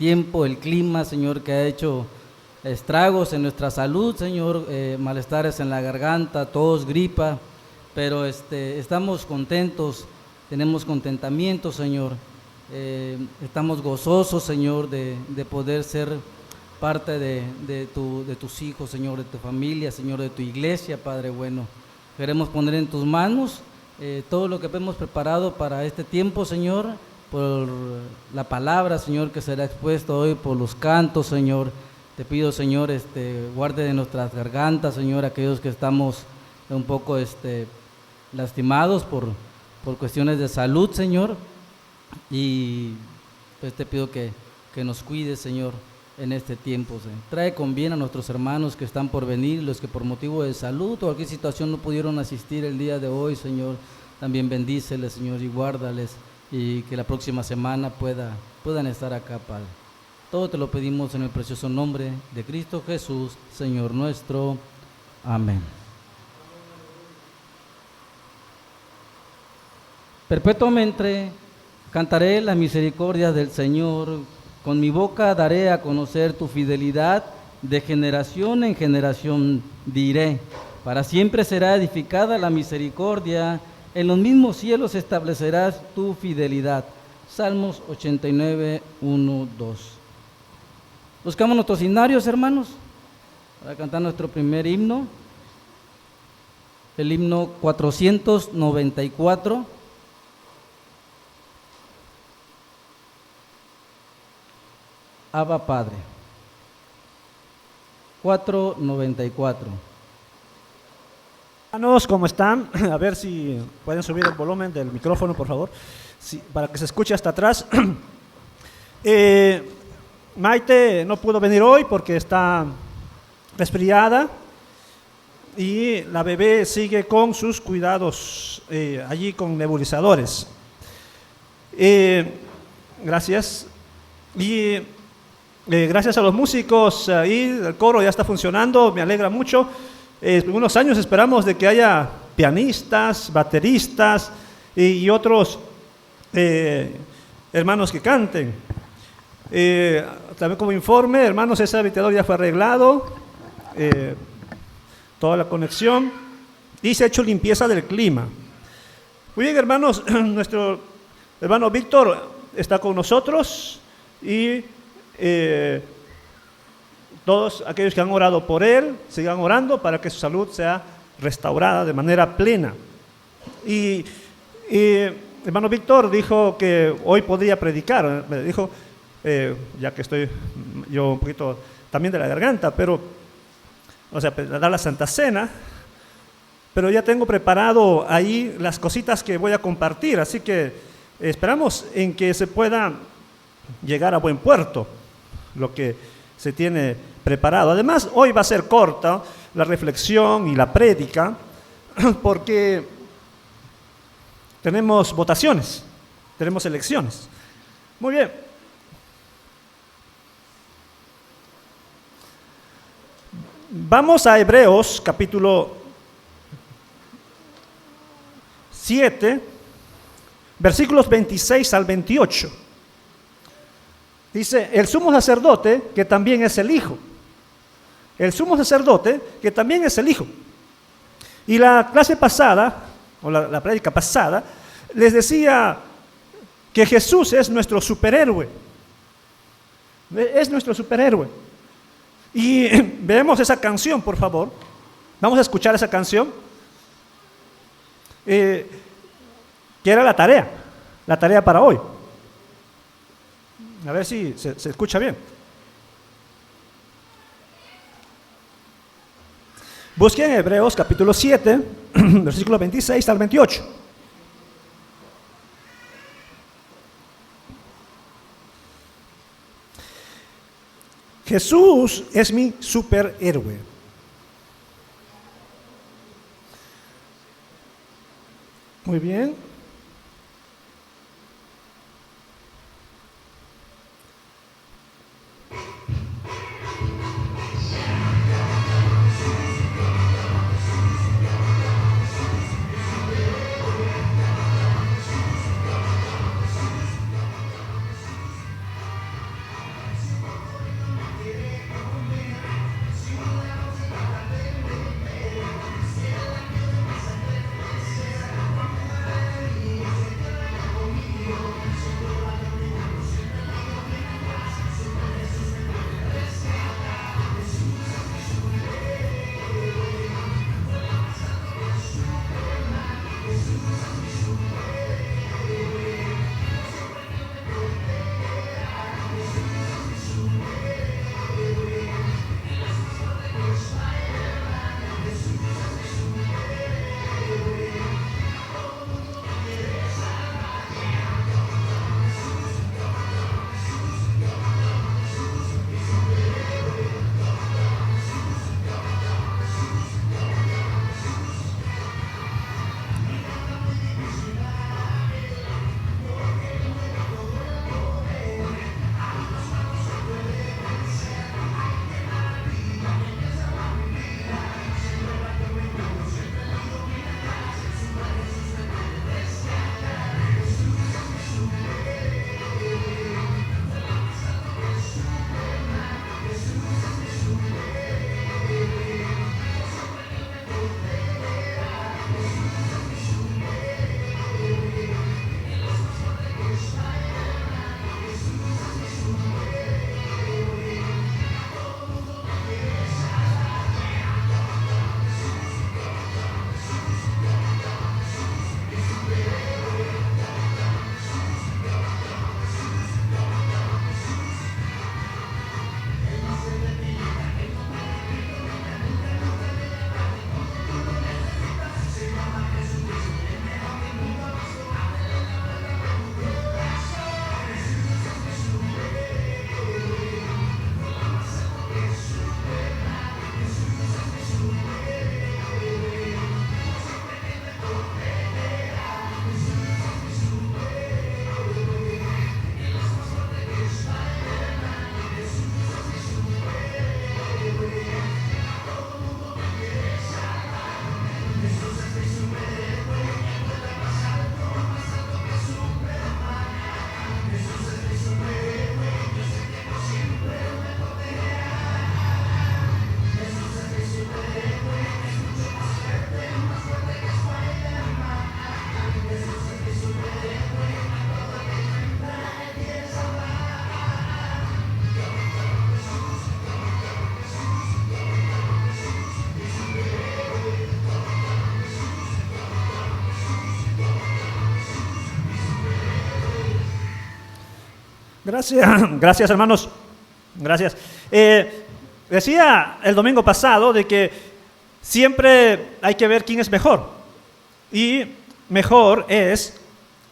tiempo, el clima, Señor, que ha hecho estragos en nuestra salud, Señor, malestares en la garganta, tos, gripa, pero estamos contentos, tenemos contentamiento, Señor, estamos gozosos, Señor, de poder ser parte de tus hijos, Señor, de tu familia, Señor, de tu iglesia, Padre bueno. Queremos poner en tus manos todo lo que hemos preparado para este tiempo, Señor, por la palabra, Señor, que será expuesto hoy, por los cantos, Señor. Te pido, Señor, guarde de nuestras gargantas, Señor, aquellos que estamos un poco lastimados por cuestiones de salud, Señor. Y pues te pido que nos cuides, Señor, en este tiempo, Señor. Trae con bien a nuestros hermanos que están por venir, los que por motivo de salud o cualquier situación no pudieron asistir el día de hoy, Señor. También bendíceles, Señor, y guárdales, y que la próxima semana puedan estar acá, Padre. Todo te lo pedimos en el precioso nombre de Cristo Jesús, Señor nuestro. Amén. Perpetuamente cantaré la misericordia del Señor, con mi boca daré a conocer tu fidelidad, de generación en generación diré, para siempre será edificada la misericordia, en los mismos cielos establecerás tu fidelidad. Salmos 89, 1, 2. Buscamos nuestros himnarios, hermanos, para cantar nuestro primer himno, el himno 494. Abba Padre. 494. Hermanos, ¿cómo están? A ver si pueden subir el volumen del micrófono, por favor, para que se escuche hasta atrás. Maite no pudo venir hoy porque está resfriada y la bebé sigue con sus cuidados allí con nebulizadores. Gracias. Y gracias a los músicos ahí, el coro ya está funcionando, me alegra mucho. En unos años esperamos de que haya pianistas, bateristas y otros hermanos que canten. También como informe, hermanos, ese habitador ya fue arreglado, toda la conexión, y se ha hecho limpieza del clima. Muy bien, hermanos, nuestro hermano Víctor está con nosotros y todos aquellos que han orado por él, sigan orando para que su salud sea restaurada de manera plena. Y hermano Víctor dijo que hoy podría predicar, me dijo, ya que estoy yo un poquito también de la garganta, pero, o sea, dar la Santa Cena, pero ya tengo preparado ahí las cositas que voy a compartir, así que esperamos en que se pueda llegar a buen puerto lo que se tiene preparado. Además, hoy va a ser corta la reflexión y la prédica porque tenemos votaciones, tenemos elecciones. Muy bien. Vamos a Hebreos capítulo 7, versículos 26 al 28. Dice, el sumo sacerdote, que también es el Hijo. El sumo sacerdote, que también es el Hijo. Y la clase pasada, o la prédica pasada, les decía que Jesús es nuestro superhéroe. Es nuestro superhéroe. Y veamos esa canción, por favor. Vamos a escuchar esa canción. Que era la tarea para hoy. A ver si se escucha bien. Busquen Hebreos capítulo 7, versículo 26 al 28. Jesús es mi superhéroe. Muy bien. Gracias hermanos. Gracias. Decía el domingo pasado de que siempre hay que ver quién es mejor. Y mejor es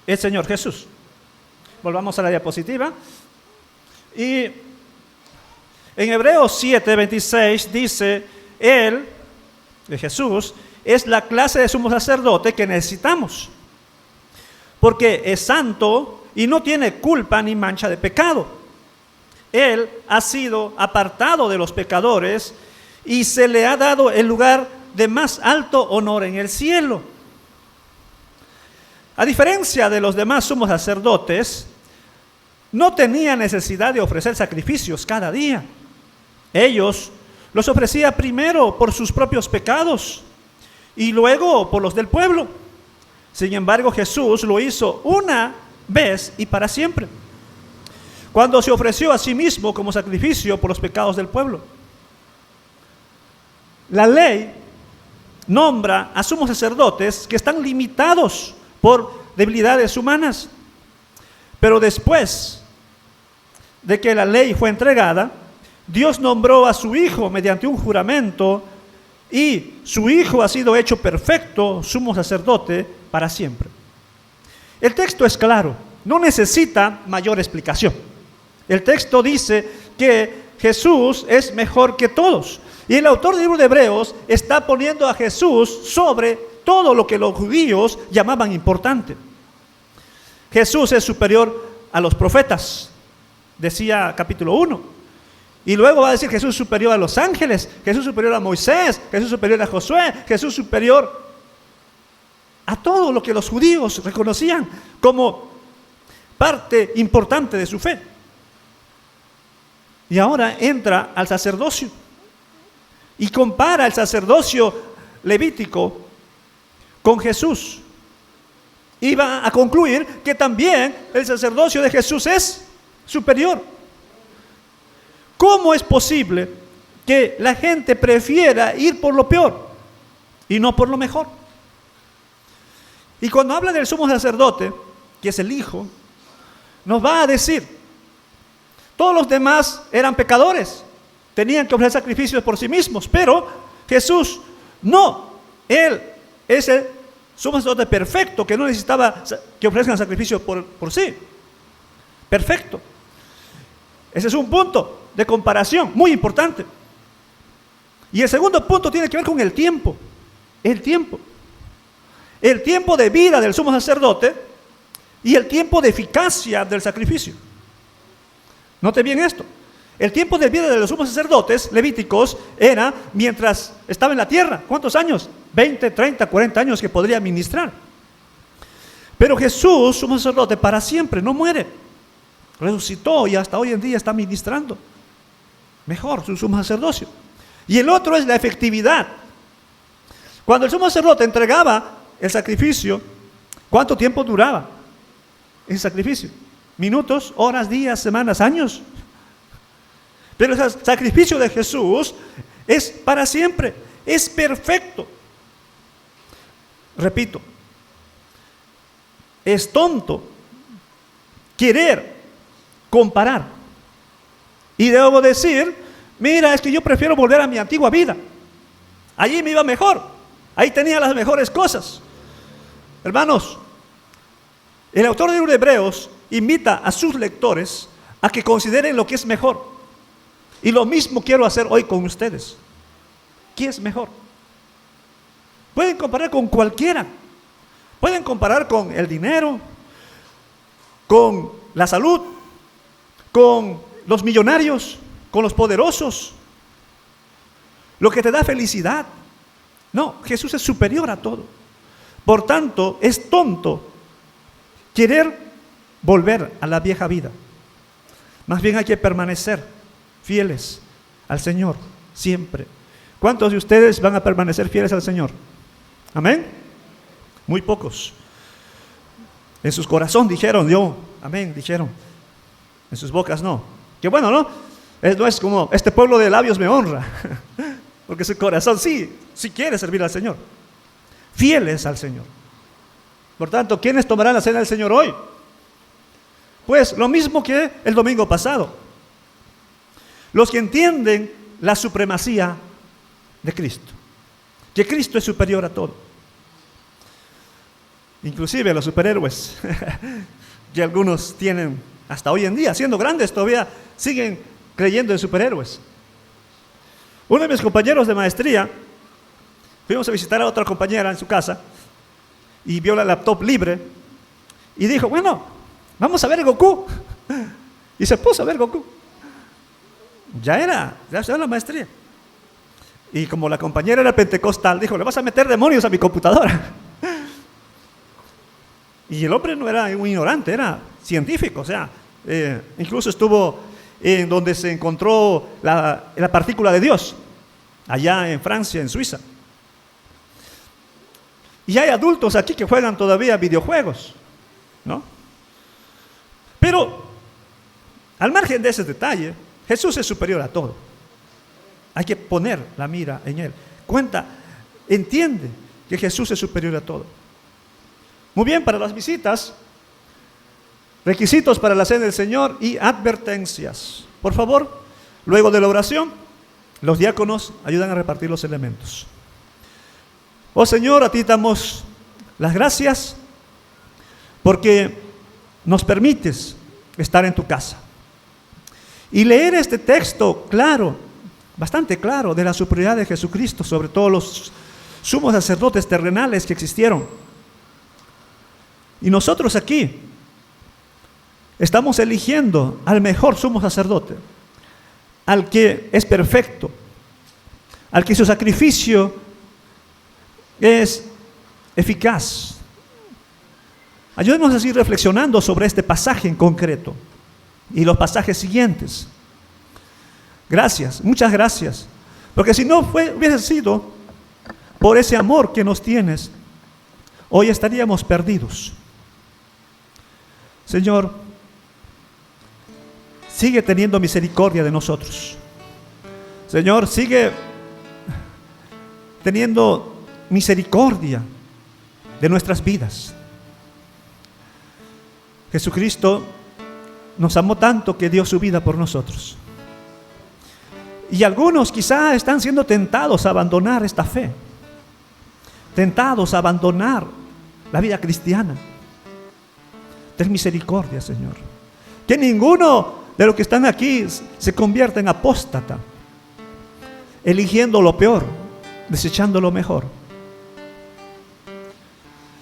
el Señor Jesús. Volvamos a la diapositiva. Y en Hebreos 7:26 dice, Él, de Jesús, es la clase de sumo sacerdote que necesitamos, porque es santo y no tiene culpa ni mancha de pecado. Él ha sido apartado de los pecadores y se le ha dado el lugar de más alto honor en el cielo. A diferencia de los demás sumos sacerdotes, no tenía necesidad de ofrecer sacrificios cada día. Ellos los ofrecía primero por sus propios pecados y luego por los del pueblo. Sin embargo, Jesús lo hizo una vez y para siempre, cuando se ofreció a sí mismo como sacrificio por los pecados del pueblo. La ley nombra a sumos sacerdotes que están limitados por debilidades humanas, pero después de que la ley fue entregada, Dios nombró a su Hijo mediante un juramento, y su Hijo ha sido hecho perfecto, sumo sacerdote para siempre. El texto es claro, no necesita mayor explicación. El texto dice que Jesús es mejor que todos, y el autor del libro de Hebreos está poniendo a Jesús sobre todo lo que los judíos llamaban importante. Jesús es superior a los profetas, decía capítulo 1. Y luego va a decir Jesús es superior a los ángeles, Jesús es superior a Moisés, Jesús es superior a Josué, Jesús es superior a todo lo que los judíos reconocían como parte importante de su fe. Y ahora entra al sacerdocio y compara el sacerdocio levítico con Jesús. Y va a concluir que también el sacerdocio de Jesús es superior. ¿Cómo es posible que la gente prefiera ir por lo peor y no por lo mejor? Y cuando habla del sumo sacerdote, que es el Hijo, nos va a decir, todos los demás eran pecadores, tenían que ofrecer sacrificios por sí mismos, pero Jesús no, Él es el sumo sacerdote perfecto, que no necesitaba que ofrezcan sacrificios por sí, perfecto. Ese es un punto de comparación muy importante. Y el segundo punto tiene que ver con el tiempo. El tiempo de vida del sumo sacerdote y el tiempo de eficacia del sacrificio. Note bien esto. El tiempo de vida de los sumos sacerdotes levíticos era mientras estaba en la tierra. ¿Cuántos años? 20, 30, 40 años que podría ministrar. Pero Jesús, sumo sacerdote, para siempre, no muere. Resucitó y hasta hoy en día está ministrando. Mejor su sumo sacerdocio. Y el otro es la efectividad. Cuando el sumo sacerdote entregaba el sacrificio, ¿cuánto tiempo duraba el sacrificio? ¿Minutos, horas, días, semanas, años? Pero el sacrificio de Jesús es para siempre, es perfecto. Repito, es tonto querer comparar. Y debo decir, mira, es que yo prefiero volver a mi antigua vida. Allí me iba mejor. Ahí tenía las mejores cosas. Hermanos, el autor del libro de Hebreos invita a sus lectores a que consideren lo que es mejor. Y lo mismo quiero hacer hoy con ustedes. ¿Qué es mejor? Pueden comparar con cualquiera. Pueden comparar con el dinero, con la salud, con los millonarios, con los poderosos, lo que te da felicidad. No, Jesús es superior a todo. Por tanto, es tonto querer volver a la vieja vida. Más bien hay que permanecer fieles al Señor siempre. ¿Cuántos de ustedes van a permanecer fieles al Señor? ¿Amén? Muy pocos. En sus corazones dijeron, yo, amén, dijeron. En sus bocas no. Qué bueno, ¿no? No es como, este pueblo de labios me honra. Porque su corazón sí quiere servir al Señor. Fieles al Señor. Por tanto, ¿quiénes tomarán la cena del Señor hoy? Pues lo mismo que el domingo pasado. Los que entienden la supremacía de Cristo, que Cristo es superior a todo. Inclusive los superhéroes, que algunos tienen hasta hoy en día, siendo grandes todavía, siguen creyendo en superhéroes. Uno de mis compañeros de maestría, fuimos a visitar a otra compañera en su casa y vio la laptop libre y dijo, bueno, vamos a ver Goku. Y se puso a ver Goku. Ya se la maestría. Y como la compañera era pentecostal, dijo, le vas a meter demonios a mi computadora. Y el hombre no era un ignorante, era científico, o sea, incluso estuvo en donde se encontró la partícula de Dios, allá en Francia, en Suiza. Y hay adultos aquí que juegan todavía videojuegos, ¿no? Pero, al margen de ese detalle, Jesús es superior a todo. Hay que poner la mira en Él. Entiende que Jesús es superior a todo. Muy bien, para las visitas, requisitos para la cena del Señor y advertencias. Por favor, luego de la oración, los diáconos ayudan a repartir los elementos. Oh Señor, a ti damos las gracias porque nos permites estar en tu casa y leer este texto claro, bastante claro, de la superioridad de Jesucristo sobre todos los sumos sacerdotes terrenales que existieron. Y nosotros aquí estamos eligiendo al mejor sumo sacerdote, al que es perfecto, al que su sacrificio es eficaz. Ayúdenos a seguir reflexionando sobre este pasaje en concreto y los pasajes siguientes. Gracias, muchas gracias, porque si no hubiese sido por ese amor que nos tienes, hoy estaríamos perdidos. Señor, sigue teniendo misericordia de nosotros. Señor, sigue teniendo misericordia de nuestras vidas. Jesucristo nos amó tanto que dio su vida por nosotros. Y algunos quizá están siendo tentados a abandonar esta fe, tentados a abandonar la vida cristiana. Ten misericordia, Señor. Que ninguno de los que están aquí se convierta en apóstata, eligiendo lo peor, desechando lo mejor.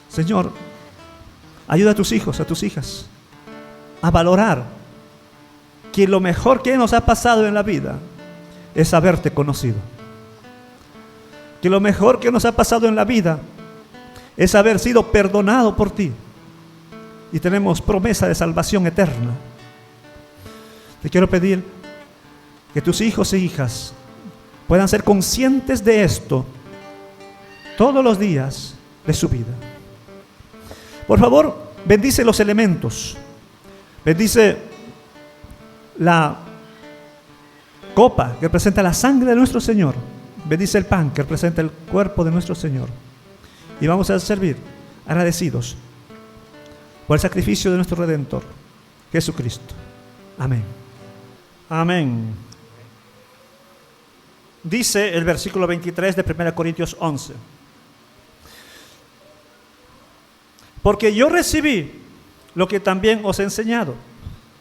Señor, ayuda a tus hijos, a tus hijas, a valorar que lo mejor que nos ha pasado en la vida es haberte conocido. Que lo mejor que nos ha pasado en la vida es haber sido perdonado por ti. Y tenemos promesa de salvación eterna. Te quiero pedir que tus hijos e hijas puedan ser conscientes de esto todos los días de su vida. Por favor, bendice los elementos. Bendice la copa que representa la sangre de nuestro Señor. Bendice el pan que representa el cuerpo de nuestro Señor. Y vamos a servir agradecidos por el sacrificio de nuestro Redentor, Jesucristo. Amén. Amén. Dice el versículo 23 de 1 Corintios 11. Porque yo recibí lo que también os he enseñado,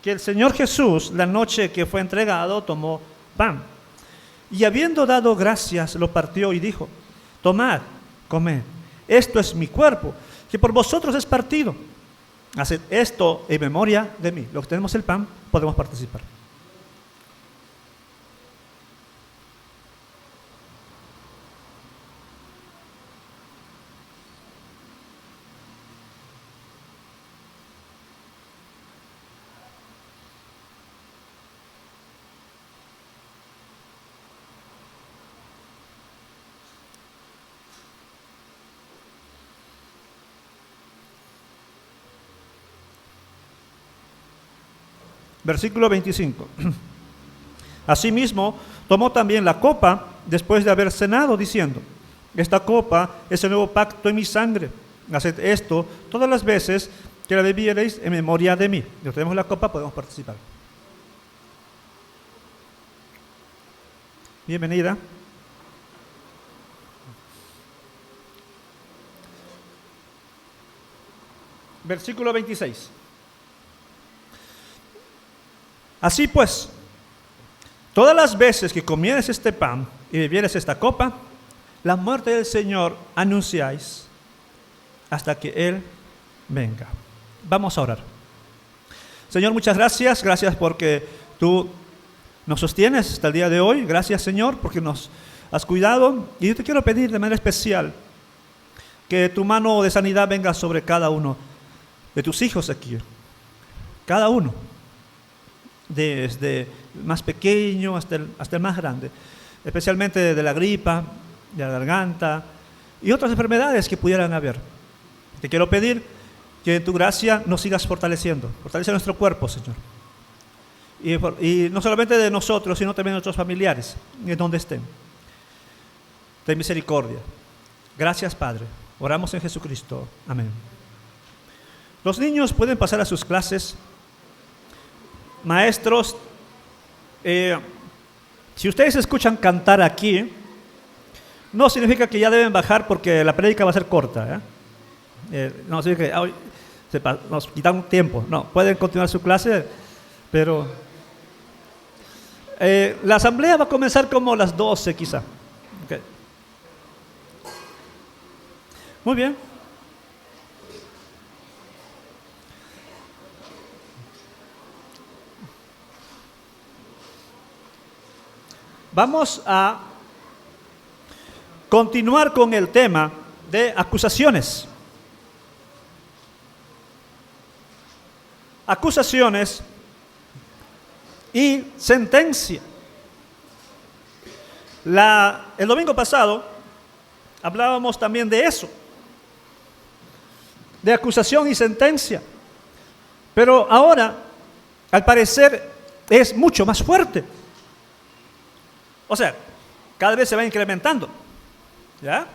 que el Señor Jesús, la noche que fue entregado, tomó pan, y habiendo dado gracias, lo partió y dijo: tomad, comed, esto es mi cuerpo, que por vosotros es partido. Haced esto en memoria de mí. Los que tenemos el pan, podemos participar. Versículo 25. Asimismo, tomó también la copa después de haber cenado, diciendo: esta copa es el nuevo pacto en mi sangre. Haced esto todas las veces que la bebiereis en memoria de mí. Ya tenemos la copa, podemos participar. Bienvenida. Versículo 26. Así pues, todas las veces que comieres este pan y bebieres esta copa, la muerte del Señor anunciáis hasta que Él venga. Vamos a orar. Señor, muchas gracias. Gracias porque tú nos sostienes hasta el día de hoy. Gracias, Señor, porque nos has cuidado. Y yo te quiero pedir de manera especial que tu mano de sanidad venga sobre cada uno de tus hijos aquí. Cada uno. Desde el más pequeño hasta el más grande. Especialmente de la gripa, de la garganta y otras enfermedades que pudieran haber. Te quiero pedir que en tu gracia nos sigas fortaleciendo. Fortalece nuestro cuerpo, Señor. Y no solamente de nosotros, sino también de nuestros familiares, en donde estén. Ten misericordia. Gracias, Padre. Oramos en Jesucristo. Amén. Los niños pueden pasar a sus clases. Maestros, si ustedes escuchan cantar aquí, no significa que ya deben bajar porque la prédica va a ser corta. No significa que hoy nos quitan tiempo. No, pueden continuar su clase, pero la asamblea va a comenzar como a las 12 quizá. Okay. Muy bien. Vamos a continuar con el tema de acusaciones. Acusaciones y sentencia. El domingo pasado hablábamos también de eso, de acusación y sentencia. Pero ahora, al parecer, es mucho más fuerte. O sea, cada vez se va incrementando. ¿Ya?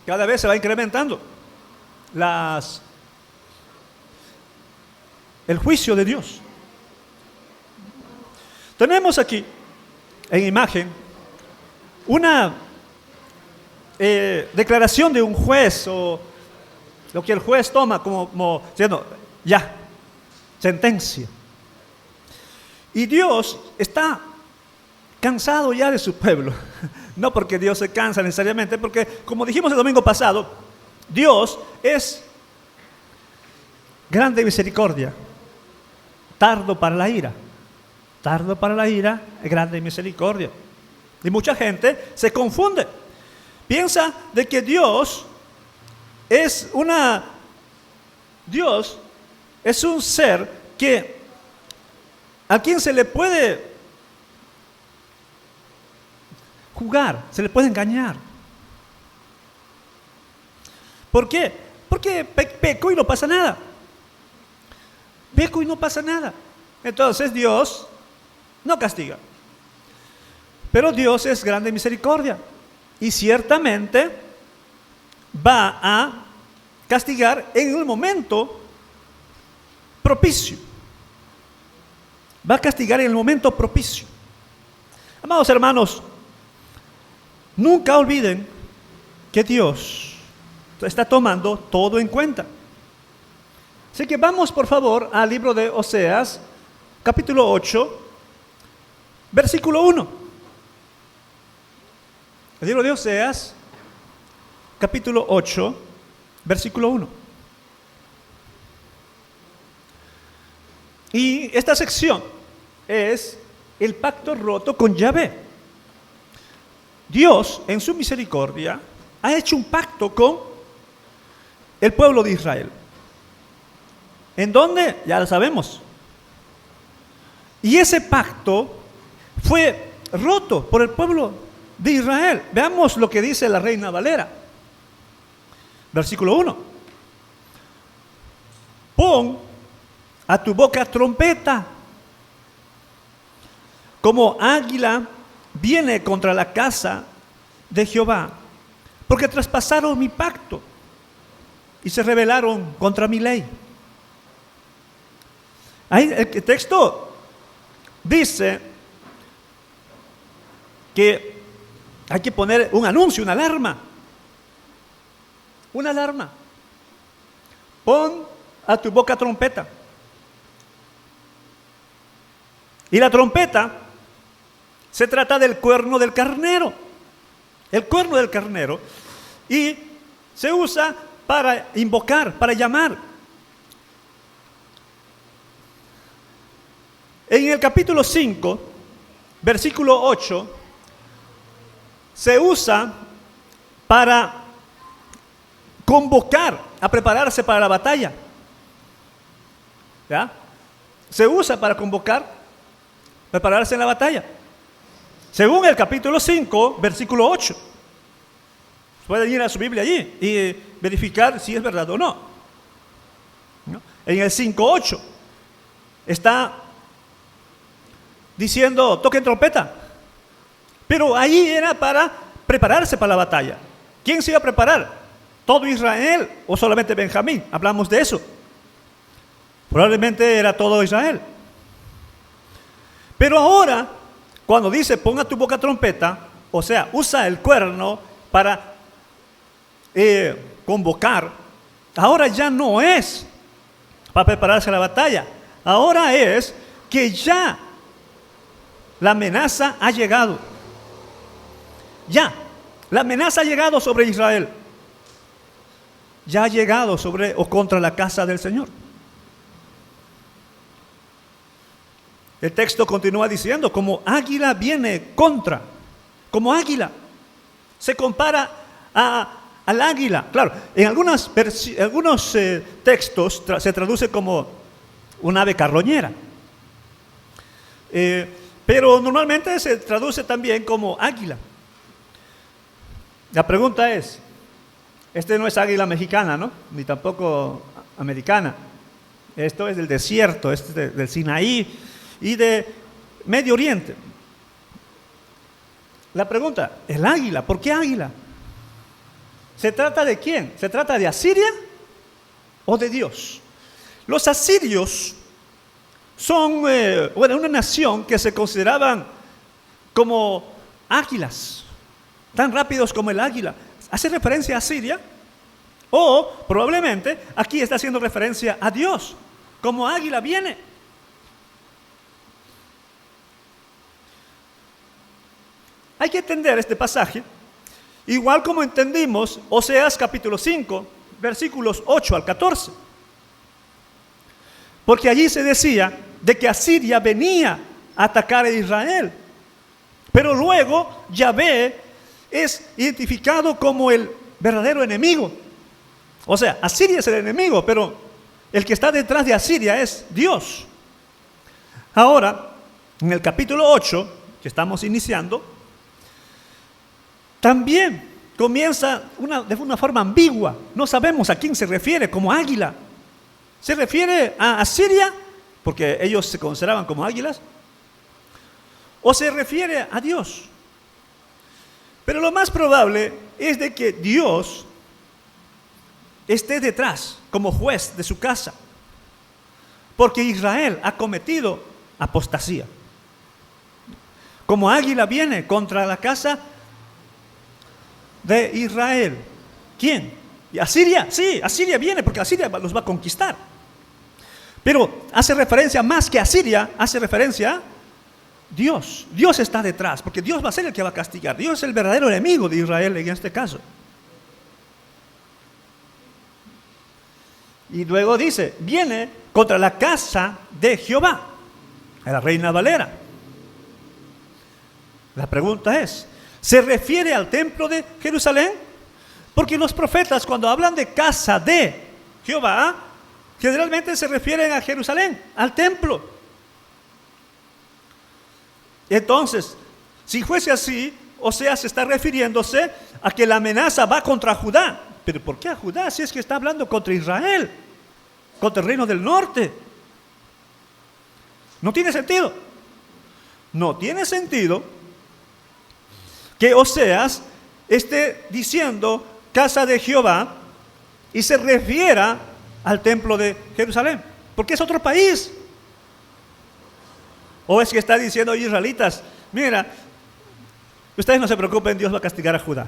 Cada vez se va incrementando el juicio de Dios. Tenemos aquí en imagen una declaración de un juez, o lo que el juez toma como diciendo, ya, sentencia. Y Dios está cansado ya de su pueblo. No porque Dios se cansa necesariamente, porque como dijimos el domingo pasado, Dios es grande misericordia, tardo para la ira. Tardo para la ira, grande misericordia. Y mucha gente se confunde. Piensa de que Dios es un ser a quien se le puede jugar, se le puede engañar. ¿Por qué? Porque peco y no pasa nada. Peco y no pasa nada. Entonces Dios no castiga. Pero Dios es grande misericordia. Y ciertamente va a castigar en un momento propicio. Va a castigar en el momento propicio. Amados hermanos, nunca olviden que Dios está tomando todo en cuenta. Así que vamos por favor al libro de Oseas, capítulo 8, versículo 1. El libro de Oseas, capítulo 8, versículo 1. Y esta sección es el pacto roto con Yahvé. Dios, en su misericordia, ha hecho un pacto con el pueblo de Israel. ¿En dónde? Ya lo sabemos. Y ese pacto fue roto por el pueblo de Israel. Veamos lo que dice la Reina Valera. Versículo 1. Pon a tu boca trompeta, como águila viene contra la casa de Jehová, porque traspasaron mi pacto y se rebelaron contra mi ley. Ahí el texto dice que hay que poner un anuncio, una alarma. Una alarma. Pon a tu boca trompeta. Y la trompeta se trata del cuerno del carnero. El cuerno del carnero. Y se usa para invocar, para llamar. En el capítulo 5, versículo 8, se usa para convocar a prepararse para la batalla. ¿Ya? Se usa para convocar, prepararse en la batalla. Según el capítulo 5, versículo 8. Pueden ir a su Biblia allí y verificar si es verdad o no. En el 5:8 está diciendo, toquen trompeta. Pero ahí era para prepararse para la batalla. ¿Quién se iba a preparar? ¿Todo Israel o solamente Benjamín? Hablamos de eso. Probablemente era todo Israel. Pero ahora, cuando dice ponga tu boca trompeta, o sea, usa el cuerno para convocar, ahora ya no es para prepararse a la batalla. Ahora es que ya la amenaza ha llegado. Ya, la amenaza ha llegado sobre Israel. Ya ha llegado sobre o contra la casa del Señor. El texto continúa diciendo, como águila viene contra, como águila. Se compara al águila. Claro, en algunos textos se traduce como un ave carroñera. Pero normalmente se traduce también como águila. La pregunta es, este no es águila mexicana, ¿no? Ni tampoco americana. Esto es del desierto, es del Sinaí y de Medio Oriente. La pregunta, ¿el águila? ¿Por qué águila? ¿Se trata de quién? ¿Se trata de Asiria o de Dios? Los asirios son una nación que se consideraban como águilas, tan rápidos como el águila. ¿Hace referencia a Asiria? O probablemente aquí está haciendo referencia a Dios, como águila viene. Hay que entender este pasaje, igual como entendimos Oseas capítulo 5, versículos 8 al 14. Porque allí se decía de que Asiria venía a atacar a Israel. Pero luego Yahvé es identificado como el verdadero enemigo. O sea, Asiria es el enemigo, pero el que está detrás de Asiria es Dios. Ahora, en el capítulo 8, que estamos iniciando, también comienza de una forma ambigua. No sabemos a quién se refiere como águila. ¿Se refiere a Asiria, porque ellos se consideraban como águilas? ¿O se refiere a Dios? Pero lo más probable es de que Dios esté detrás como juez de su casa, porque Israel ha cometido apostasía. Como águila viene contra la casa de Israel. ¿Quién? ¿Y Asiria? Sí, Asiria viene porque Asiria los va a conquistar. Pero hace referencia más que a Asiria, hace referencia a Dios. Dios está detrás, porque Dios va a ser el que va a castigar. Dios es el verdadero enemigo de Israel en este caso. Y luego dice, viene contra la casa de Jehová, a la Reina Valera. La pregunta es, ¿se refiere al templo de Jerusalén? Porque los profetas cuando hablan de casa de Jehová, generalmente se refieren a Jerusalén, al templo. Entonces, si fuese así, Oseas está refiriéndose a que la amenaza va contra Judá. ¿Pero por qué a Judá si es que está hablando contra Israel, contra el reino del norte? No tiene sentido. No tiene sentido que Oseas esté diciendo casa de Jehová y se refiera al templo de Jerusalén, porque es otro país. ¿O es que está diciendo, israelitas, mira, ustedes no se preocupen, Dios va a castigar a Judá?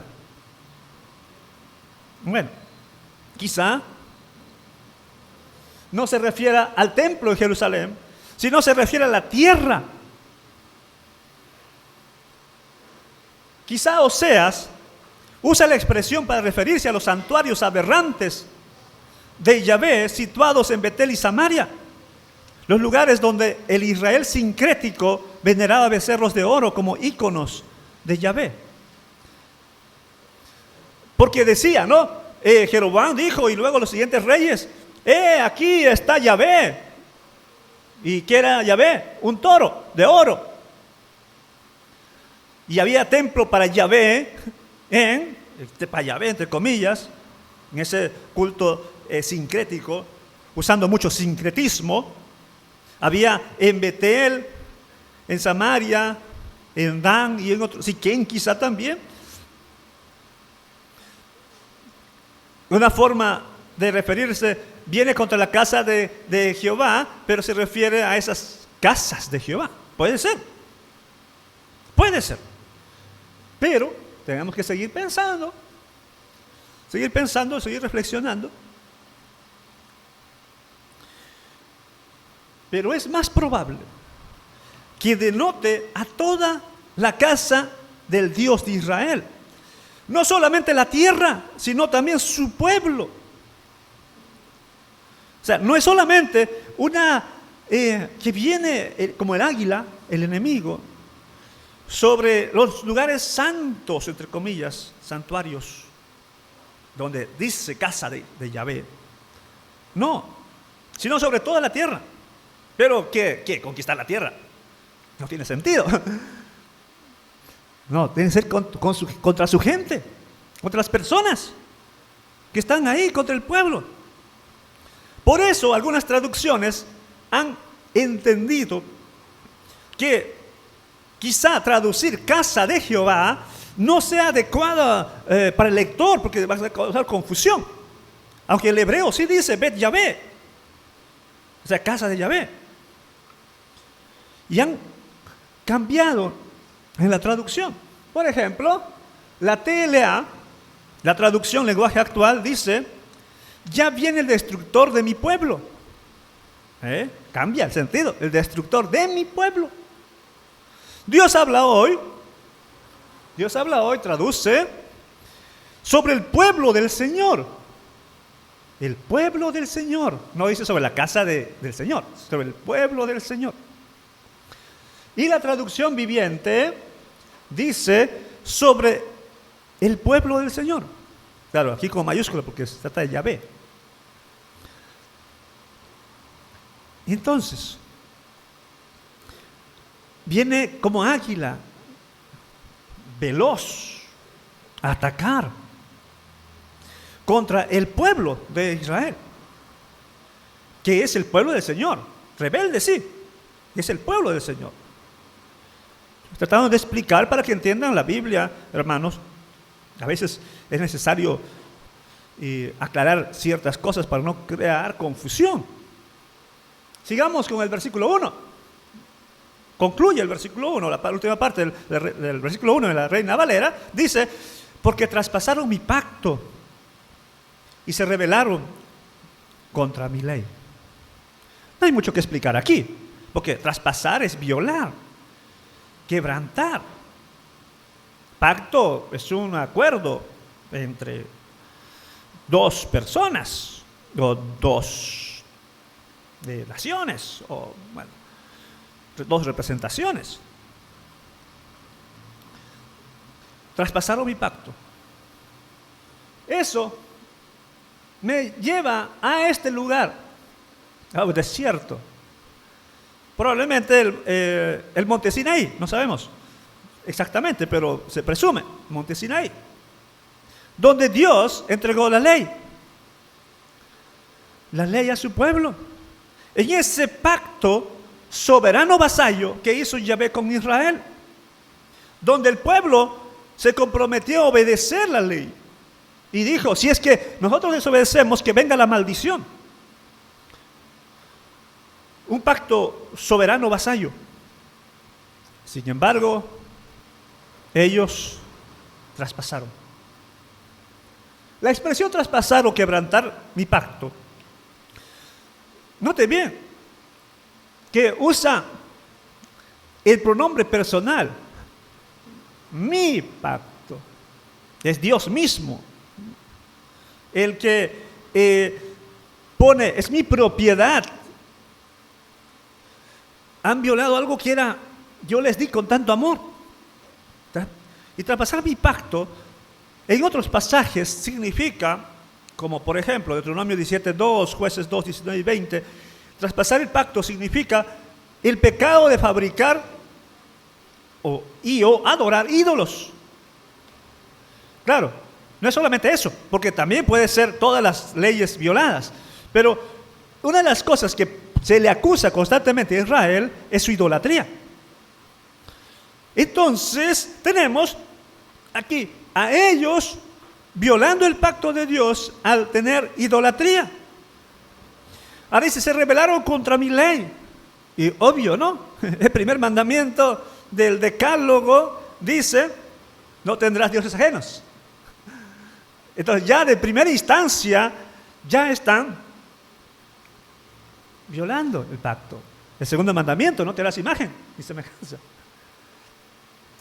Bueno, quizá no se refiera al templo de Jerusalén, sino se refiere a la tierra. Quizá Oseas usa la expresión para referirse a los santuarios aberrantes de Yahvé situados en Betel y Samaria, los lugares donde el Israel sincrético veneraba becerros de oro como íconos de Yahvé. Porque decía, ¿no? Jeroboam dijo, y luego los siguientes reyes, aquí está Yahvé. ¿Y qué era Yahvé? Un toro de oro. Y había templo para Yahvé, para Yahvé, entre comillas, en ese culto sincrético, usando mucho sincretismo. Había en Betel, en Samaria, en Dan y en otros, Siquén quizá también. Una forma de referirse viene contra la casa de Jehová, pero se refiere a esas casas de Jehová. Puede ser. Pero tenemos que seguir pensando, seguir reflexionando. Pero es más probable que denote a toda la casa del Dios de Israel. No solamente la tierra, sino también su pueblo. O sea, no es solamente una que viene como el águila, el enemigo, sobre los lugares santos, entre comillas, santuarios, donde dice casa de Yahvé. No, sino sobre toda la tierra. Pero, ¿qué? ¿Conquistar la tierra? No tiene sentido. No, tiene que ser contra su gente, contra las personas que están ahí, contra el pueblo. Por eso, algunas traducciones han entendido que quizá traducir casa de Jehová no sea adecuada para el lector, porque va a causar confusión. Aunque el hebreo sí dice Bet Yahvé, o sea, casa de Yahvé. Y han cambiado en la traducción. Por ejemplo, la TLA, la traducción lenguaje actual, dice: ya viene el destructor de mi pueblo. Cambia el sentido, el destructor de mi pueblo. Dios habla hoy, traduce, sobre el pueblo del Señor. El pueblo del Señor. No dice sobre la casa del Señor, sobre el pueblo del Señor. Y la traducción viviente dice sobre el pueblo del Señor. Claro, aquí con mayúscula porque se trata de Yahvé. Entonces, viene como águila, veloz, a atacar contra el pueblo de Israel, que es el pueblo del Señor. Rebelde, sí, es el pueblo del Señor. Tratando de explicar para que entiendan la Biblia, hermanos. A veces es necesario aclarar ciertas cosas para no crear confusión. Sigamos con el versículo 1. Concluye el versículo 1, la última parte del versículo 1 de la Reina Valera, dice: porque traspasaron mi pacto y se rebelaron contra mi ley. No hay mucho que explicar aquí, porque traspasar es violar, quebrantar. Pacto es un acuerdo entre dos personas o dos naciones o dos representaciones. Traspasaron mi pacto. Eso me lleva a este lugar, a un desierto. Probablemente el monte Sinaí, no sabemos exactamente, pero se presume, monte Sinaí, donde Dios entregó la ley a su pueblo. En ese pacto soberano vasallo que hizo Yahvé con Israel, donde el pueblo se comprometió a obedecer la ley, Y dijo, si es que nosotros desobedecemos, que venga la maldición. Un pacto soberano vasallo. Sin embargo, ellos traspasaron. La expresión traspasar o quebrantar mi pacto, note bien que usa el pronombre personal, mi pacto. Es Dios mismo el que pone, es mi propiedad. Han violado algo que yo les di con tanto amor. Y traspasar mi pacto, en otros pasajes significa, como por ejemplo, Deuteronomio 17:2, Jueces 2, 19 y 20, traspasar el pacto significa el pecado de fabricar o adorar ídolos. Claro, no es solamente eso, porque también puede ser todas las leyes violadas, pero una de las cosas que se le acusa constantemente a Israel es su idolatría. Entonces tenemos aquí a ellos violando el pacto de Dios al tener idolatría. Ahora dice, se rebelaron contra mi ley. Y obvio, ¿no? El primer mandamiento del decálogo dice, no tendrás dioses ajenos. Entonces ya de primera instancia ya están violando el pacto. El segundo mandamiento, no te harás imagen ni semejanza.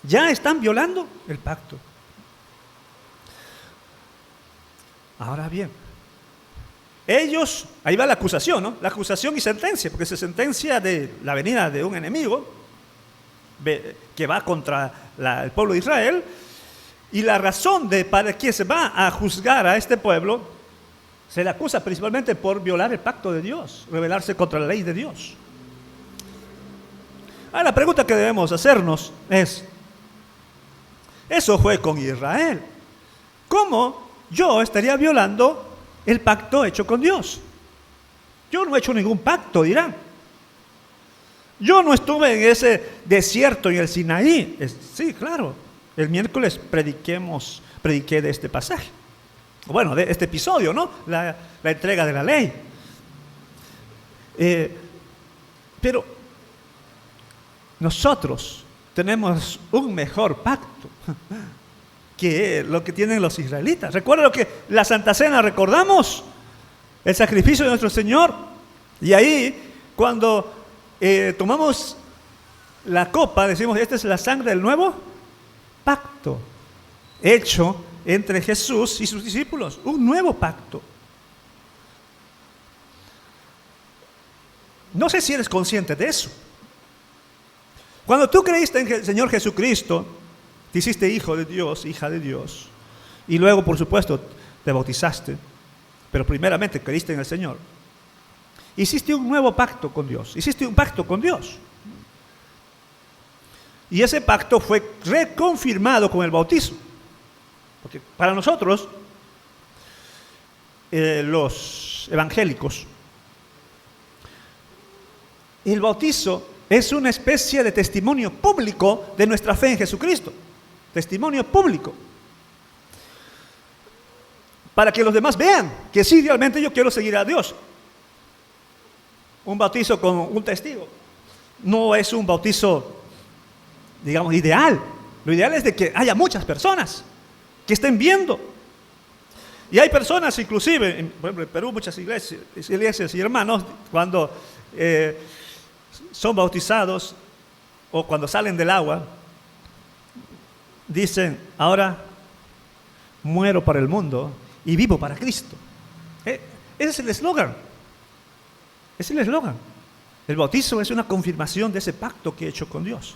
Ya están violando el pacto. Ahora bien, ellos, ahí va la acusación, ¿no? La acusación y sentencia, porque se sentencia de la venida de un enemigo que va contra el pueblo de Israel, y la razón para que se va a juzgar a este pueblo, se le acusa principalmente por violar el pacto de Dios, rebelarse contra la ley de Dios. Ahora la pregunta que debemos hacernos es, eso fue con Israel, ¿cómo yo estaría violando el pacto hecho con Dios? Yo no he hecho ningún pacto, dirán. Yo no estuve en ese desierto en el Sinaí. Sí, claro, el miércoles prediqué de este pasaje. Bueno, de este episodio, ¿no? La entrega de la ley. Pero nosotros tenemos un mejor pacto que lo que tienen los israelitas. Recuerda lo que la Santa Cena recordamos, el sacrificio de nuestro Señor. Y ahí, cuando tomamos la copa, decimos, esta es la sangre del nuevo pacto, hecho entre Jesús y sus discípulos, un nuevo pacto. No sé si eres consciente de eso. Cuando tú creíste en el Señor Jesucristo, te hiciste hijo de Dios, hija de Dios, y luego, por supuesto, te bautizaste, pero primeramente creíste en el Señor. Hiciste un nuevo pacto con Dios, hiciste un pacto con Dios. Y ese pacto fue reconfirmado con el bautismo. Porque para nosotros, los evangélicos, el bautizo es una especie de testimonio público de nuestra fe en Jesucristo. Testimonio público. Para que los demás vean que sí, realmente yo quiero seguir a Dios. Un bautizo con un testigo no es un bautizo, digamos, ideal. Lo ideal es de que haya muchas personas que estén viendo. Y hay personas, inclusive, por ejemplo, en Perú, muchas iglesias y hermanos, cuando son bautizados o cuando salen del agua, dicen, ahora muero para el mundo y vivo para Cristo. Ese es el eslogan. Es el eslogan. El bautizo es una confirmación de ese pacto que he hecho con Dios.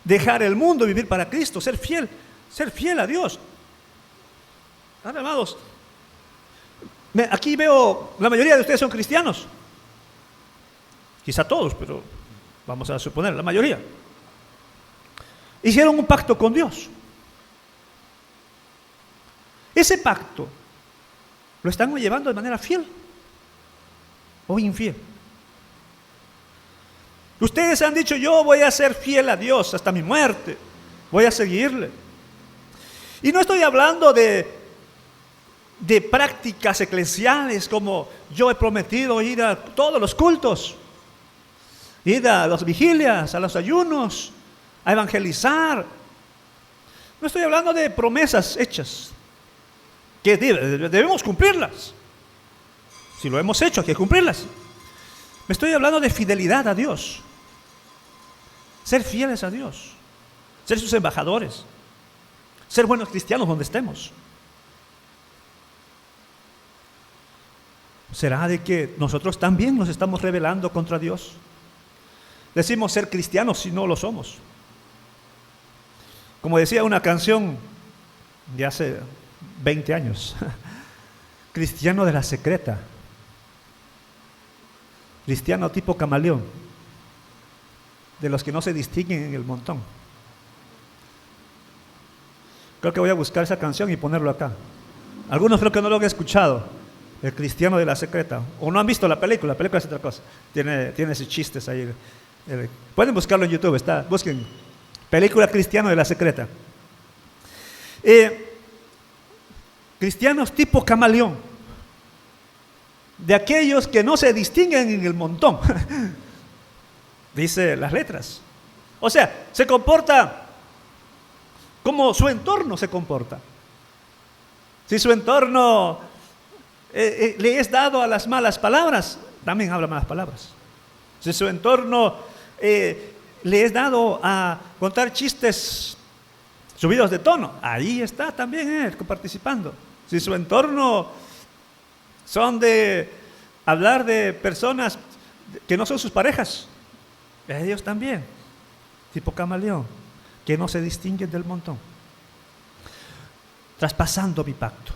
Dejar el mundo y vivir para Cristo, ser fiel a Dios. Ahora, amados, aquí veo, la mayoría de ustedes son cristianos. Quizá todos, pero vamos a suponer, la mayoría. Hicieron un pacto con Dios. Ese pacto lo están llevando de manera fiel o infiel. Ustedes han dicho, yo voy a ser fiel a Dios hasta mi muerte, voy a seguirle. Y no estoy hablando de de prácticas eclesiales, como yo he prometido ir a todos los cultos, ir a las vigilias, a los ayunos, a evangelizar. No estoy hablando de promesas hechas, que debemos cumplirlas. Si lo hemos hecho, hay que cumplirlas. Me estoy hablando de fidelidad a Dios. Ser fieles a Dios. Ser sus embajadores. Ser buenos cristianos donde estemos. ¿Será de que nosotros también nos estamos rebelando contra Dios? Decimos ser cristianos si no lo somos. Como decía una canción de hace 20 años, cristiano de la secreta, cristiano tipo camaleón, de los que no se distinguen en el montón. Creo que voy a buscar esa canción y ponerlo acá. Algunos creo que no lo han escuchado, el cristiano de la secreta, o no han visto la película es otra cosa, tiene esos chistes ahí. Pueden buscarlo en YouTube, busquen película cristiano de la secreta. Cristianos tipo camaleón, de aquellos que no se distinguen en el montón, dice las letras. O sea, se comporta como su entorno se comporta. Si su entorno le es dado a las malas palabras, también habla malas palabras. Si su entorno le es dado a contar chistes subidos de tono, ahí está también él participando. Si su entorno son de hablar de personas que no son sus parejas, ellos también, tipo camaleón, que no se distinguen del montón, traspasando mi pacto.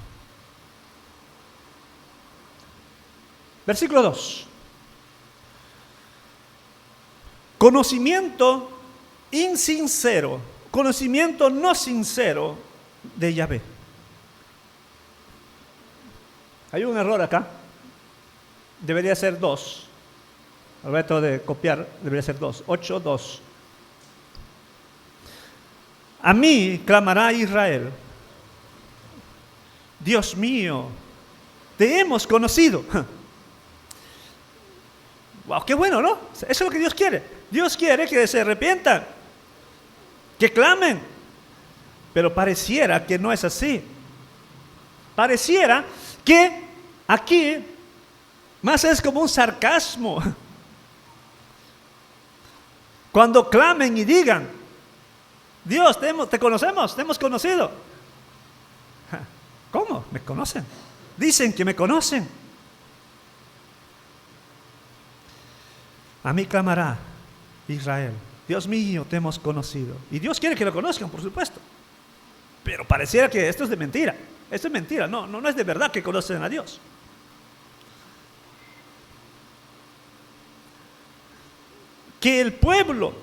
Versículo 2. Conocimiento insincero, conocimiento no sincero de Yahvé. Hay un error acá. Debería ser 2. Al reto de copiar, debería ser 2. 8:2. A mí clamará Israel: Dios mío, te hemos conocido. Wow, qué bueno, ¿no? Eso es lo que Dios quiere. Dios quiere que se arrepientan, que clamen. Pero pareciera que no es así. Pareciera que aquí más es como un sarcasmo. Cuando clamen y digan: Dios, te conocemos, te hemos conocido. ¿Cómo? ¿Me conocen? Dicen que me conocen. A mí clamará Israel: Dios mío, te hemos conocido. Y Dios quiere que lo conozcan, por supuesto. Pero pareciera que esto es de mentira. Esto es mentira, no es de verdad que conocen a Dios. Que el pueblo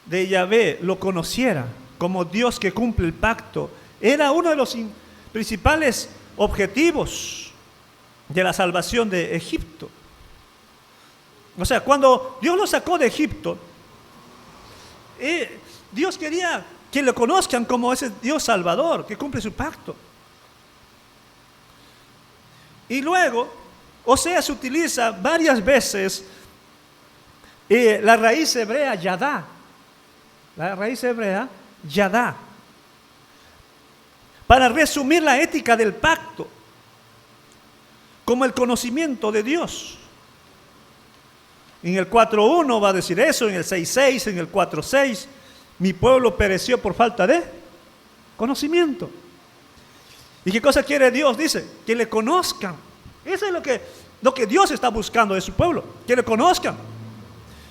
de Yahvé lo conociera como Dios que cumple el pacto era uno de los principales objetivos de la salvación de Egipto. O sea, cuando Dios lo sacó de Egipto, Dios quería que lo conozcan como ese Dios salvador que cumple su pacto. Y luego, Oseas utiliza varias veces la raíz hebrea yadá. La raíz hebrea yadá, para resumir la ética del pacto como el conocimiento de Dios. En el 4:1 va a decir eso, en el 6:6, en el 4:6, mi pueblo pereció por falta de conocimiento. ¿Y qué cosa quiere Dios? Dice, que le conozcan. Eso es lo que Dios está buscando de su pueblo, que le conozcan.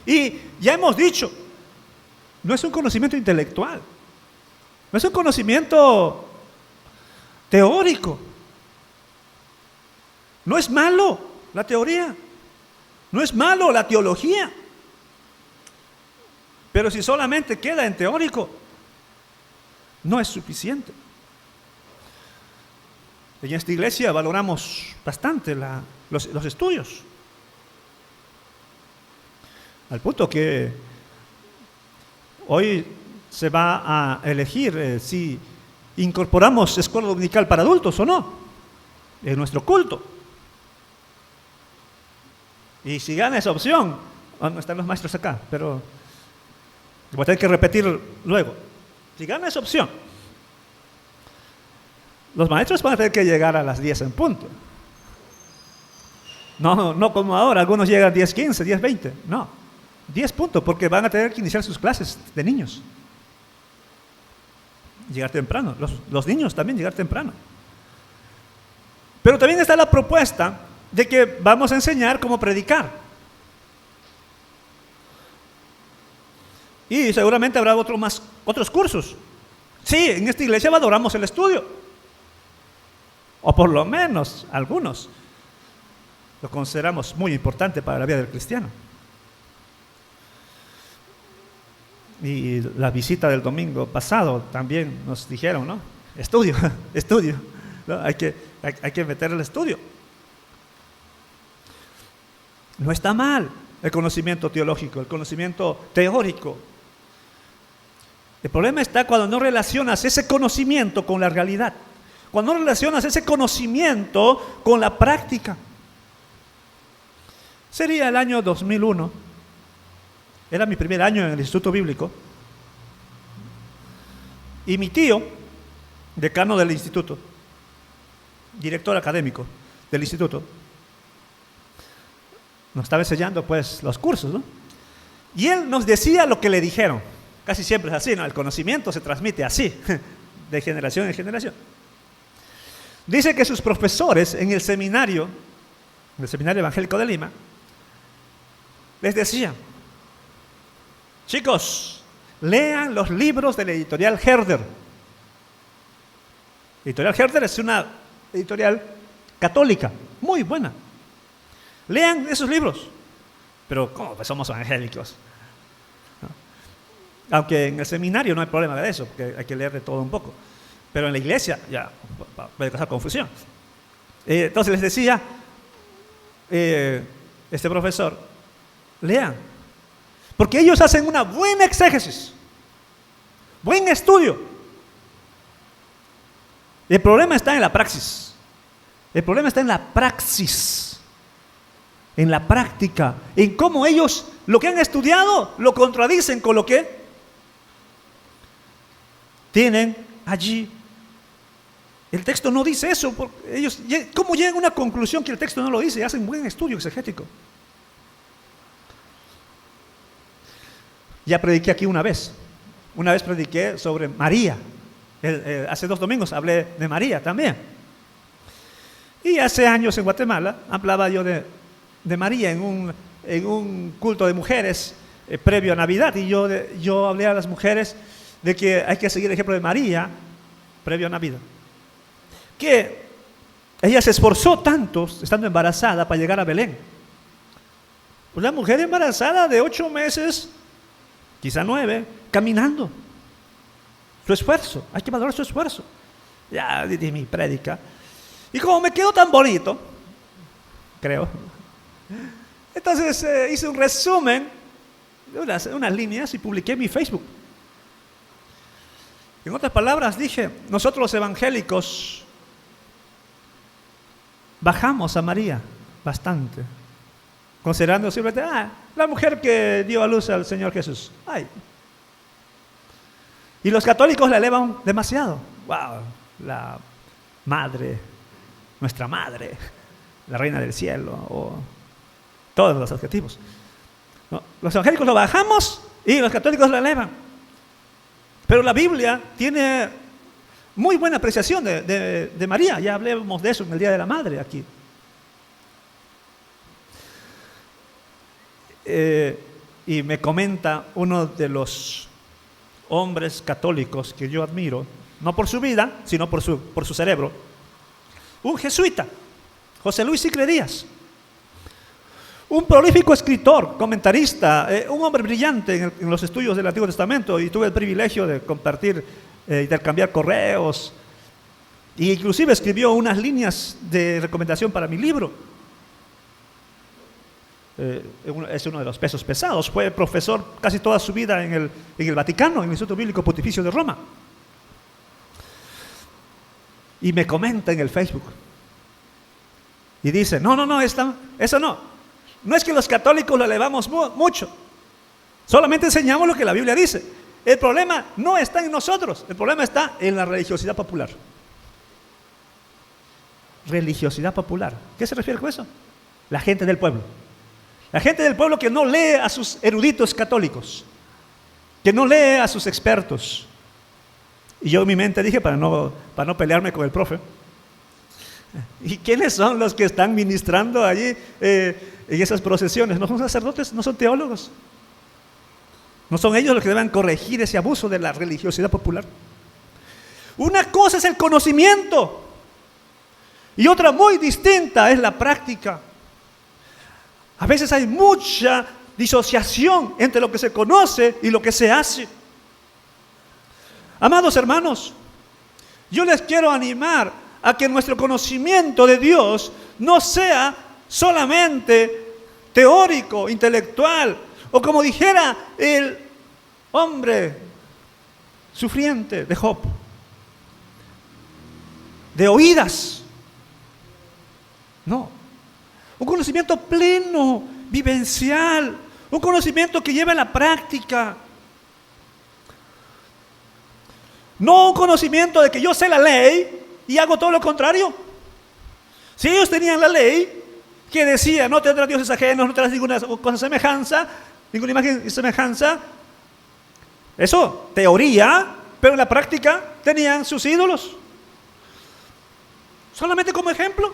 Y ya hemos dicho, no es un conocimiento intelectual, no es un conocimiento teórico. No es malo la teoría, no es malo la teología, pero si solamente queda en teórico, no es suficiente. En esta iglesia valoramos bastante los estudios, al punto que hoy se va a elegir si ¿Incorporamos escuela dominical para adultos o no? En nuestro culto. Y si gana esa opción, no están los maestros acá, pero voy a tener que repetir luego. Si gana esa opción, los maestros van a tener que llegar a las 10 en punto. No como ahora, algunos llegan 10:15, 10:20. No, 10 puntos, porque van a tener que iniciar sus clases de niños. Llegar temprano, los niños también llegar temprano. Pero también está la propuesta de que vamos a enseñar cómo predicar. Y seguramente habrá otros cursos. Sí, en esta iglesia valoramos el estudio. O por lo menos algunos lo consideramos muy importante para la vida del cristiano. Y la visita del domingo pasado también nos dijeron, ¿no? Estudio, ¿no? Hay que meter el estudio. No está mal el conocimiento teológico, el conocimiento teórico. El problema está cuando no relacionas ese conocimiento con la realidad, cuando no relacionas ese conocimiento con la práctica. Sería el año 2001, era mi primer año en el Instituto Bíblico, y mi tío, decano del instituto, director académico del instituto, nos estaba enseñando pues los cursos, ¿no? Y él nos decía lo que le dijeron. Casi siempre es así, ¿no? El conocimiento se transmite así, de generación en generación. Dice que sus profesores en el seminario evangélico de Lima, les decían: chicos, lean los libros de la editorial Herder. La editorial Herder es una editorial católica, muy buena. Lean esos libros. Pero ¿cómo? Pues somos evangélicos. ¿No? Aunque en el seminario no hay problema de eso, porque hay que leer de todo un poco. Pero en la iglesia ya puede causar confusión. Entonces les decía este profesor: lean, porque ellos hacen una buena exégesis, buen estudio. El problema está en la praxis. El problema está en la praxis, en la práctica, en cómo ellos lo que han estudiado lo contradicen con lo que tienen allí. El texto no dice eso, porque ellos, ¿cómo llegan a una conclusión que el texto no lo dice? Hacen buen estudio exegético. Ya prediqué aquí una vez prediqué sobre María. Hace 2 domingos hablé de María también. Y hace años en Guatemala hablaba yo de María en un culto de mujeres previo a Navidad. Y yo hablé a las mujeres de que hay que seguir el ejemplo de María previo a Navidad. Que ella se esforzó tanto estando embarazada para llegar a Belén. Una mujer embarazada de 8 meses, quizá 9, caminando. Su esfuerzo, hay que valorar su esfuerzo. Ya di mi prédica. Y como me quedó tan bonito, creo, entonces hice un resumen de unas líneas y publiqué en mi Facebook. En otras palabras dije: nosotros los evangélicos bajamos a María bastante, considerando simplemente la mujer que dio a luz al Señor Jesús. Y los católicos la elevan demasiado. ¡Wow! La madre, nuestra madre, la reina del cielo, o todos los adjetivos. ¿No? Los evangélicos lo bajamos y los católicos lo elevan. Pero la Biblia tiene muy buena apreciación de María. Ya hablemos de eso en el Día de la Madre aquí. Y me comenta uno de los hombres católicos que yo admiro, no por su vida, sino por su cerebro, un jesuita, José Luis Sigre Díaz, un prolífico escritor, comentarista, un hombre brillante en los estudios del Antiguo Testamento, y tuve el privilegio de compartir, intercambiar correos, e inclusive escribió unas líneas de recomendación para mi libro. Es uno de los pesos pesados. Fue profesor casi toda su vida en el Vaticano, en el Instituto Bíblico Pontificio de Roma. y me comenta en el Facebook. Y dice, no, eso no. No es que los católicos lo elevamos mucho. Solamente enseñamos lo que la Biblia dice. El problema no está en nosotros, el problema está en la religiosidad popular. Religiosidad popular. ¿Qué se refiere con eso? La gente del pueblo. La gente del pueblo que no lee a sus eruditos católicos, que no lee a sus expertos. Y yo en mi mente dije, para no pelearme con el profe, ¿y quiénes son los que están ministrando allí en esas procesiones? No son sacerdotes, no son teólogos. No son ellos los que deben corregir ese abuso de la religiosidad popular. Una cosa es el conocimiento y otra muy distinta es la práctica. A veces hay mucha disociación entre lo que se conoce y lo que se hace. Amados hermanos, yo les quiero animar a que nuestro conocimiento de Dios no sea solamente teórico, intelectual, o como dijera el hombre sufriente de Job, de oídas. No, un conocimiento pleno, vivencial, un conocimiento que lleva a la práctica. No un conocimiento de que yo sé la ley y hago todo lo contrario. Si ellos tenían la ley que decía no tendrás dioses ajenos, no tendrás ninguna cosa semejanza, ninguna imagen y semejanza, eso, teoría, pero en la práctica tenían sus ídolos. Solamente como ejemplo.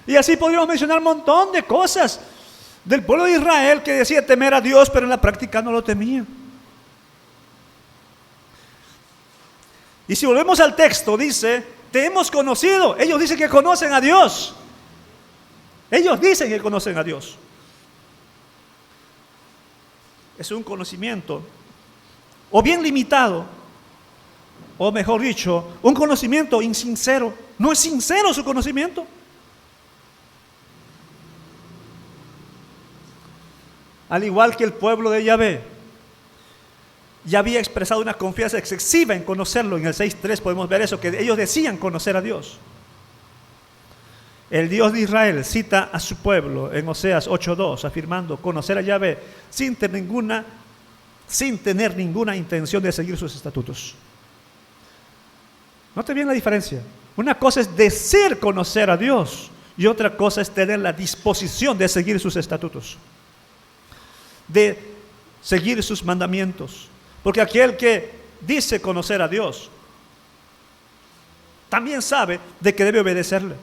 Y así podríamos mencionar un montón de cosas del pueblo de Israel que decía temer a Dios, pero en la práctica no lo temía. Y si volvemos al texto, dice, te hemos conocido. Ellos dicen que conocen a Dios. Ellos dicen que conocen a Dios. Es un conocimiento o bien limitado, o mejor dicho, un conocimiento insincero. No es sincero su conocimiento. Al igual que el pueblo de Yahvé, ya había expresado una confianza excesiva en conocerlo. En el 6.3 podemos ver eso, que ellos decían conocer a Dios. El Dios de Israel cita a su pueblo en Oseas 8.2, afirmando conocer a Yahvé sin tener ninguna intención de seguir sus estatutos. Note bien la diferencia. Una cosa es decir conocer a Dios y otra cosa es tener la disposición de seguir sus estatutos, de seguir sus mandamientos. Porque aquel que dice conocer a Dios también sabe de que debe obedecerle.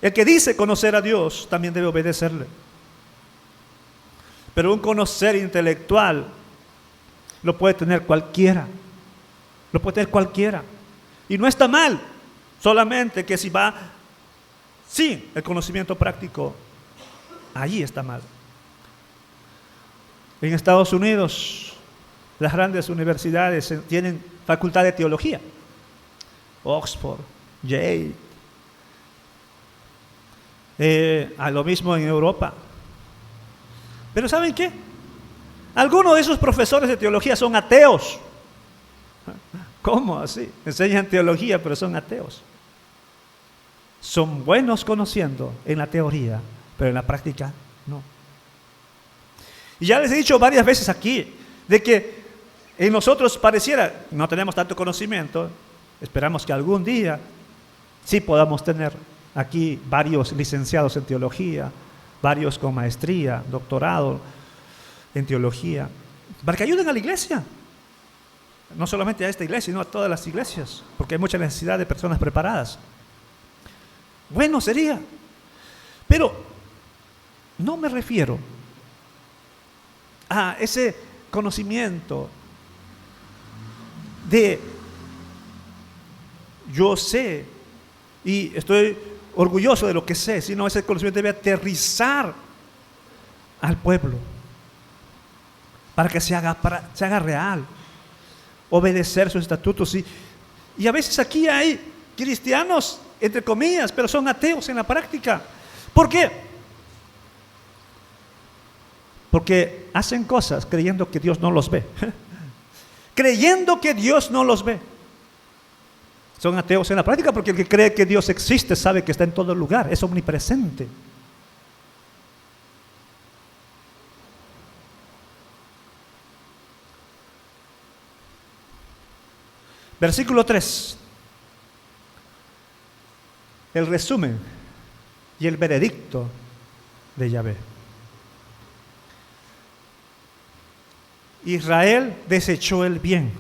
El que dice conocer a Dios también debe obedecerle. Pero un conocer intelectual lo puede tener cualquiera. Lo puede tener cualquiera. Y no está mal, solamente que si va sin el conocimiento práctico, allí está mal. En Estados Unidos, las grandes universidades tienen facultad de teología. Oxford, Yale. A lo mismo en Europa. Pero ¿saben qué? Algunos de esos profesores de teología son ateos. ¿Cómo así? Enseñan teología, pero son ateos. Son buenos conociendo en la teoría, pero en la práctica no. Y ya les he dicho varias veces aquí, de que en nosotros pareciera, no tenemos tanto conocimiento, esperamos que algún día sí podamos tener aquí varios licenciados en teología, varios con maestría, doctorado en teología, para que ayuden a la iglesia. No solamente a esta iglesia, sino a todas las iglesias, porque hay mucha necesidad de personas preparadas. Bueno sería, pero no me refiero a ese conocimiento de yo sé y estoy orgulloso de lo que sé, sino ese conocimiento debe aterrizar al pueblo para que se haga real, obedecer sus estatutos. Y a veces aquí hay cristianos, entre comillas, pero son ateos en la práctica. ¿Por qué? Porque hacen cosas creyendo que Dios no los ve. creyendo que Dios no los ve. Son ateos en la práctica, porque el que cree que Dios existe sabe que está en todo lugar, es omnipresente. Versículo 3. El resumen y el veredicto de Yahvé. Israel desechó el bien.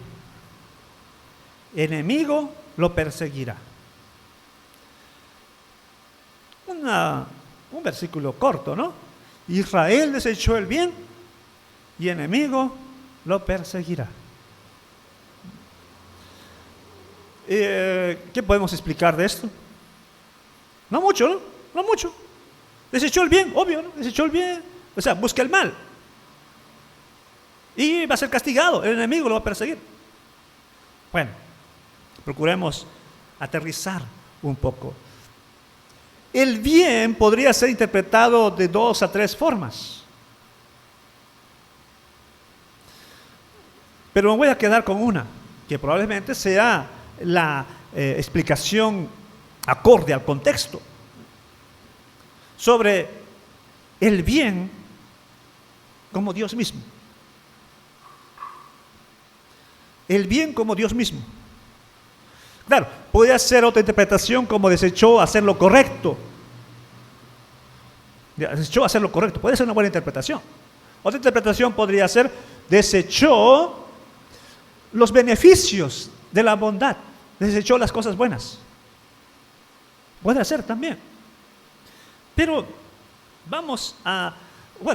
Enemigo lo perseguirá. Un versículo corto, ¿no? Israel desechó el bien y enemigo lo perseguirá. ¿Qué podemos explicar de esto? No mucho, ¿no? No mucho. Desechó el bien, obvio, ¿no? Desechó el bien. O sea, busca el mal. Y va a ser castigado, el enemigo lo va a perseguir. Bueno, procuremos aterrizar un poco. El bien podría ser interpretado de 2 a 3 formas. Pero me voy a quedar con una, que probablemente sea la explicación acorde al contexto, sobre el bien como Dios mismo. El bien como Dios mismo. Claro, podría ser otra interpretación como desechó hacer lo correcto. Desechó hacer lo correcto, puede ser una buena interpretación. Otra interpretación podría ser desechó los beneficios de la bondad, desechó las cosas buenas. Puede ser también. Pero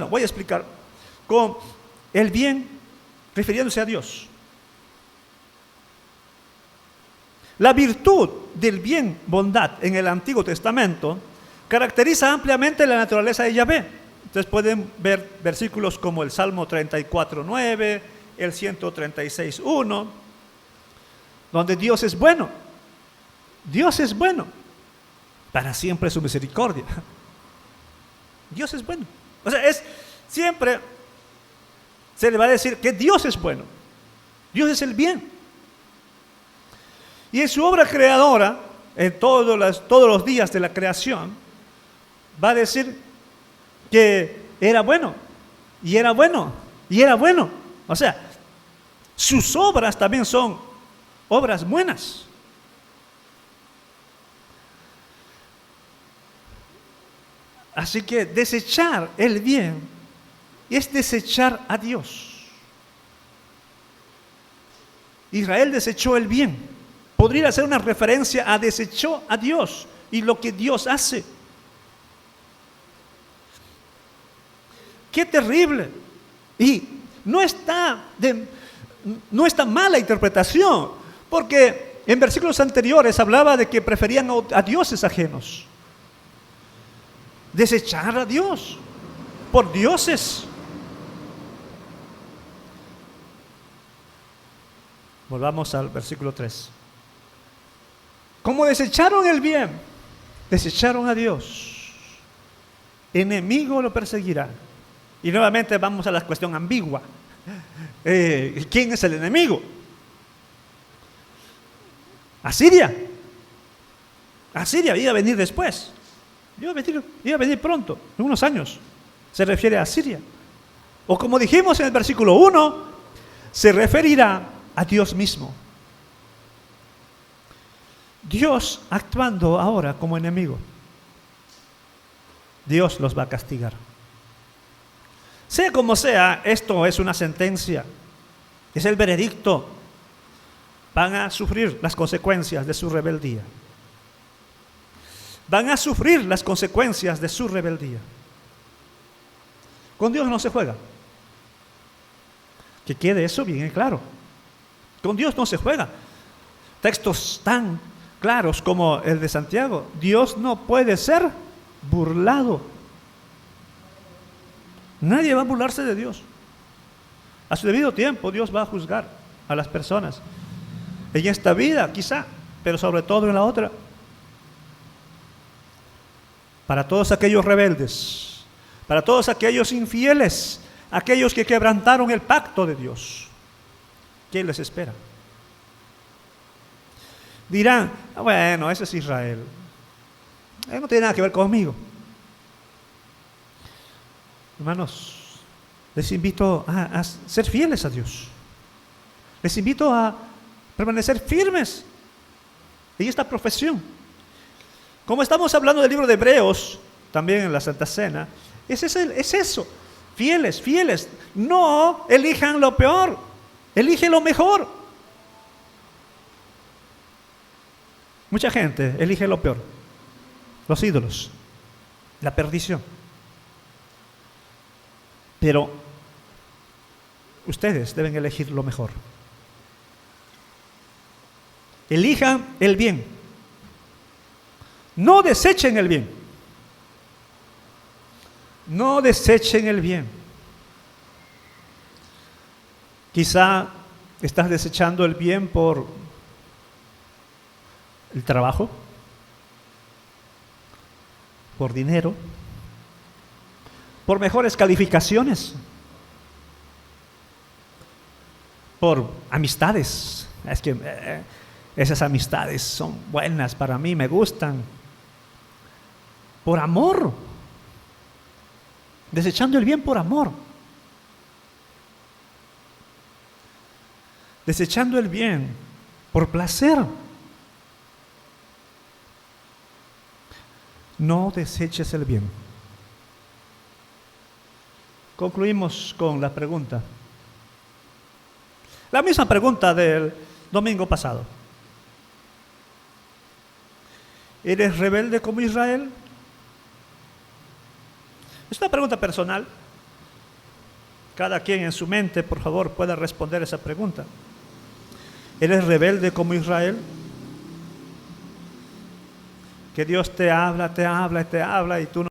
voy a explicar con el bien refiriéndose a Dios. La virtud del bien, bondad, en el Antiguo Testamento caracteriza ampliamente la naturaleza de Yahvé. Entonces pueden ver versículos como el Salmo 34:9, el 136:1, donde Dios es bueno. Dios es bueno. Para siempre su misericordia. Dios es bueno. O sea, siempre se le va a decir que Dios es bueno. Dios es el bien. Y en su obra creadora, en todos los días de la creación, va a decir que era bueno, y era bueno, y era bueno. O sea, sus obras también son obras buenas. Así que desechar el bien es desechar a Dios. Israel desechó el bien. Podría ser una referencia a desechó a Dios y lo que Dios hace. ¡Qué terrible! Y no está mala interpretación, porque en versículos anteriores hablaba de que preferían a dioses ajenos. Desechar a Dios por dioses. Volvamos al versículo 3. Como desecharon el bien, desecharon a Dios. Enemigo lo perseguirá. Y nuevamente vamos a la cuestión ambigua. ¿Quién es el enemigo? Asiria. Asiria iba a venir después. Iba a venir pronto, en unos años. Se refiere a Asiria. O como dijimos en el versículo 1, se referirá a Dios mismo. Dios actuando ahora como enemigo. Dios los va a castigar. Sea como sea, esto es una sentencia. Es el veredicto. Van a sufrir las consecuencias de su rebeldía. Van a sufrir las consecuencias de su rebeldía. Con Dios no se juega. Que quede eso bien claro. Con Dios no se juega. Textos tan claros como el de Santiago. Dios no puede ser burlado. Nadie va a burlarse de Dios. A su debido tiempo Dios va a juzgar a las personas. En esta vida quizá, pero sobre todo en la otra. Para todos aquellos rebeldes, para todos aquellos infieles, aquellos que quebrantaron el pacto de Dios, ¿Qué les espera? Dirán, bueno, ese es Israel. Él no tiene nada que ver conmigo. Hermanos, les invito a ser fieles a Dios. Les invito a permanecer firmes en esta profesión. Como estamos hablando del libro de Hebreos, también en la Santa Cena, es eso. Fieles, fieles. No elijan lo peor, eligen lo mejor. Mucha gente elige lo peor, los ídolos, la perdición. Pero ustedes deben elegir lo mejor. Elijan el bien. No desechen el bien. No desechen el bien. Quizá estás desechando el bien por el trabajo, por dinero, por mejores calificaciones, por amistades. Es que esas amistades son buenas para mí, me gustan. Por amor. Desechando el bien por amor. Desechando el bien por placer. No deseches el bien. Concluimos con la pregunta. La misma pregunta del domingo pasado. ¿Eres rebelde como Israel? Es una pregunta personal. Cada quien en su mente, por favor, pueda responder esa pregunta. ¿Eres rebelde como Israel? Que Dios te habla y tú no